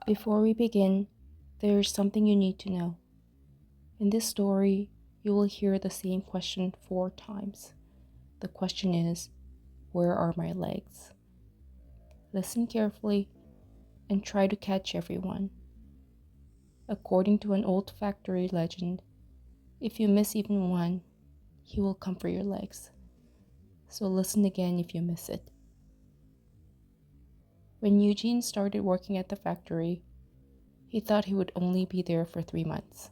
Before we begin, there's something you need to know. In this story, you will hear the same question 4 times. The question is, where are my legs? Listen carefully and try to catch everyone. According to an old factory legend, if you miss even one, he will come for your legs. So listen again if you miss it. When Eugene started working at the factory, he thought he would only be there for 3 months.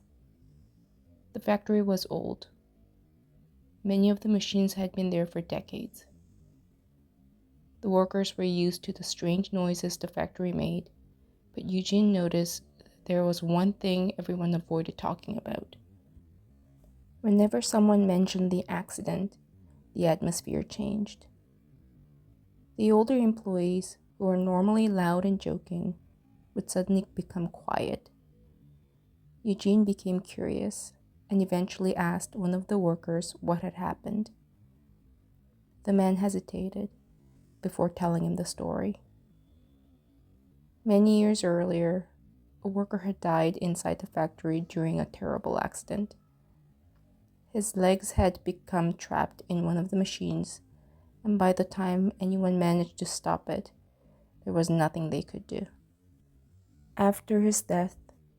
The factory was old. Many of the machines had been there for decades. The workers were used to the strange noises the factory made, but Eugene noticed there was one thing everyone avoided talking about. Whenever someone mentioned the accident, the atmosphere changed. The older employees, who were normally loud and joking, would suddenly become quiet. Eugene became curious and eventually asked one of the workers what had happened. The man hesitated before telling him the story. Many years earlier, a worker had died inside the factory during a terrible accident. His legs had become trapped in one of the machines, and by the time anyone managed to stop it, there was nothing they could do. After his death,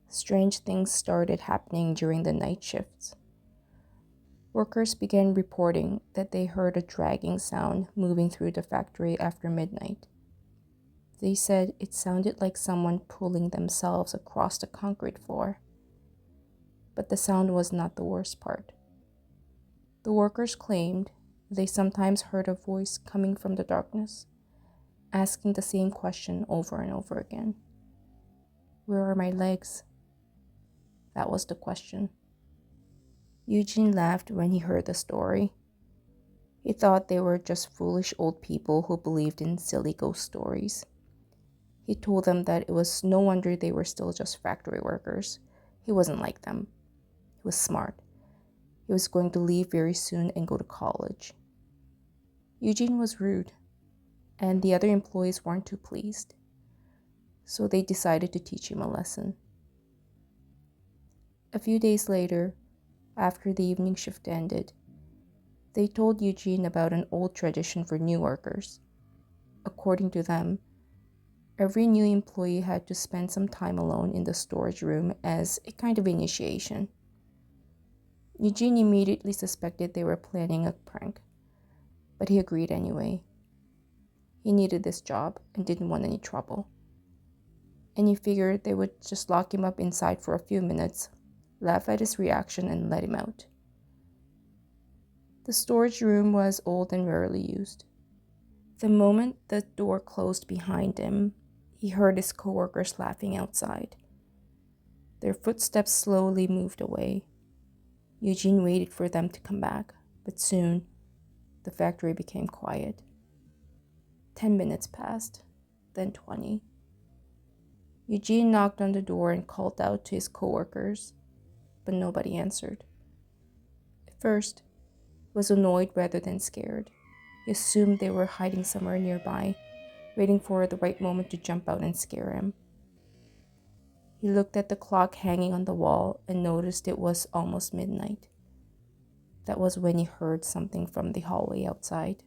strange things started happening during the night shifts. Workers began reporting that they heard a dragging sound moving through the factory after midnight. They said it sounded like someone pulling themselves across the concrete floor. But the sound was not the worst part. The workers claimed they sometimes heard a voice coming from the darkness, asking the same question over and over again. Where are my legs? That was the question. Eugene laughed when he heard the story. He thought they were just foolish old people who believed in silly ghost stories. He told them that it was no wonder they were still just factory workers. He wasn't like them. He was smart. He was going to leave very soon and go to college. Eugene was rude, and the other employees weren't too pleased. So they decided to teach him a lesson. A few days later, after the evening shift ended, they told Eugene about an old tradition for new workers. According to them, every new employee had to spend some time alone in the storage room as a kind of initiation. Eugene immediately suspected they were planning a prank, but he agreed anyway. He needed this job and didn't want any trouble. And he figured they would just lock him up inside for a few minutes, laugh at his reaction, and let him out. The storage room was old and rarely used. The moment the door closed behind him, he heard his coworkers laughing outside. Their footsteps slowly moved away. Eugene waited for them to come back, but soon the factory became quiet. 10 minutes passed, then 20. Eugene knocked on the door and called out to his coworkers, but nobody answered. At first, he was annoyed rather than scared. He assumed they were hiding somewhere nearby, waiting for the right moment to jump out and scare him. He looked at the clock hanging on the wall and noticed it was almost midnight. That was when he heard something from the hallway outside.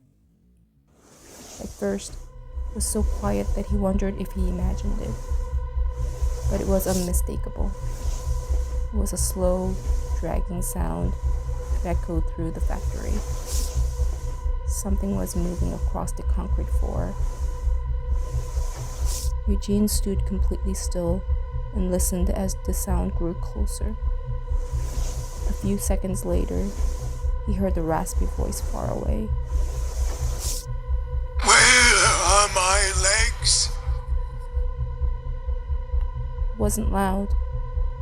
At first, it was so quiet that he wondered if he imagined it. But it was unmistakable. It was a slow, dragging sound that echoed through the factory. Something was moving across the concrete floor. Eugene stood completely still and listened as the sound grew closer. A few seconds later, he heard a raspy voice far away. Where are my legs? It wasn't loud,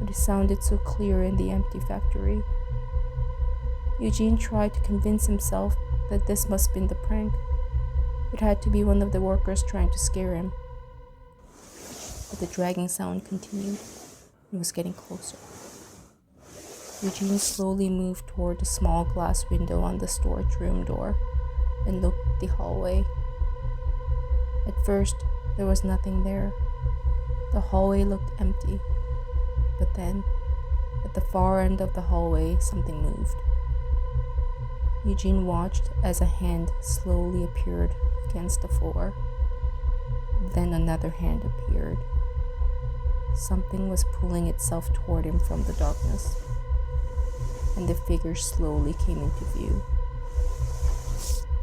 but it sounded so clear in the empty factory. Eugene tried to convince himself that this must have been the prank. It had to be one of the workers trying to scare him. But the dragging sound continued. It was getting closer. Eugene slowly moved toward the small glass window on the storage room door and looked at the hallway. At first, there was nothing there. The hallway looked empty, but then, at the far end of the hallway, something moved. Eugene watched as a hand slowly appeared against the floor. Then another hand appeared. Something was pulling itself toward him from the darkness, and the figure slowly came into view.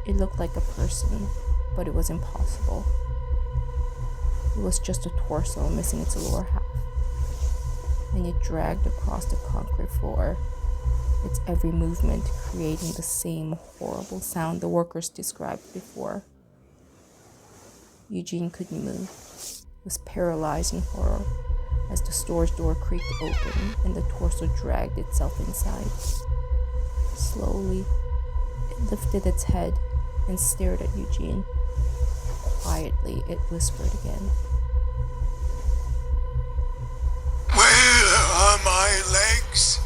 It looked like a person, but it was impossible. It was just a torso missing its lower half, and it dragged across the concrete floor, its every movement creating the same horrible sound the workers described before. Eugene couldn't move, was paralyzed in horror as the storage door creaked open and the torso dragged itself inside. Slowly, it lifted its head and stared at Eugene. Quietly, it whispered again. Where are my legs?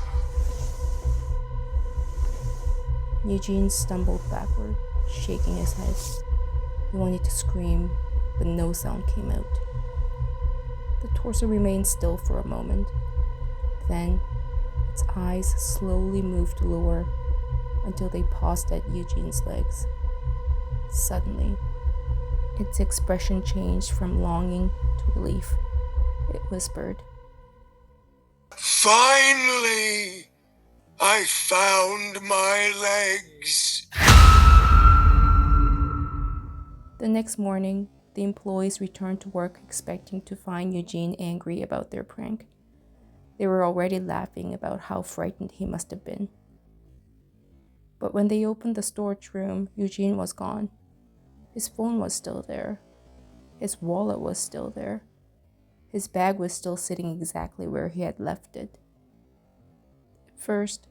Eugene stumbled backward, shaking his head. He wanted to scream, but no sound came out. The torso remained still for a moment. Then, its eyes slowly moved lower until they paused at Eugene's legs. Suddenly, its expression changed from longing to relief. It whispered, Finally, I found my legs. The next morning, the employees returned to work expecting to find Eugene angry about their prank. They were already laughing about how frightened he must have been. But when they opened the storage room, Eugene was gone. His phone was still there. His wallet was still there. His bag was still sitting exactly where he had left it. At first,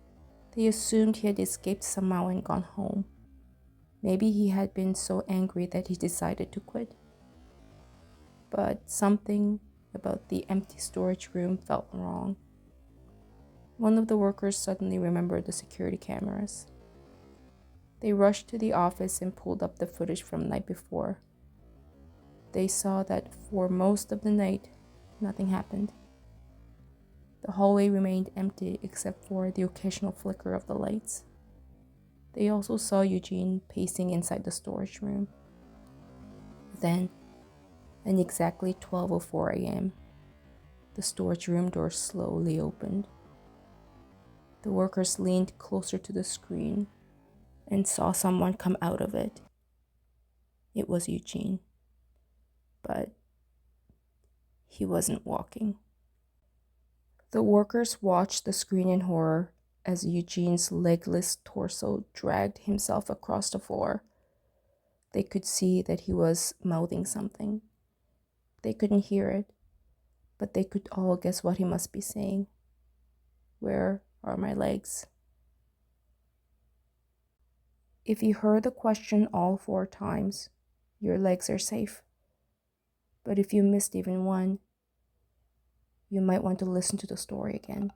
they assumed he had escaped somehow and gone home. Maybe he had been so angry that he decided to quit. But something about the empty storage room felt wrong. One of the workers suddenly remembered the security cameras. They rushed to the office and pulled up the footage from the night before. They saw that for most of the night, nothing happened. The hallway remained empty except for the occasional flicker of the lights. They also saw Eugene pacing inside the storage room. Then, at exactly 12:04 a.m., the storage room door slowly opened. The workers leaned closer to the screen and saw someone come out of it. It was Eugene, but he wasn't walking. The workers watched the screen in horror as Eugene's legless torso dragged himself across the floor. They could see that he was mouthing something. They couldn't hear it, but they could all guess what he must be saying. Where are my legs? If you heard the question all 4 times, your legs are safe. But if you missed even one, you might want to listen to the story again.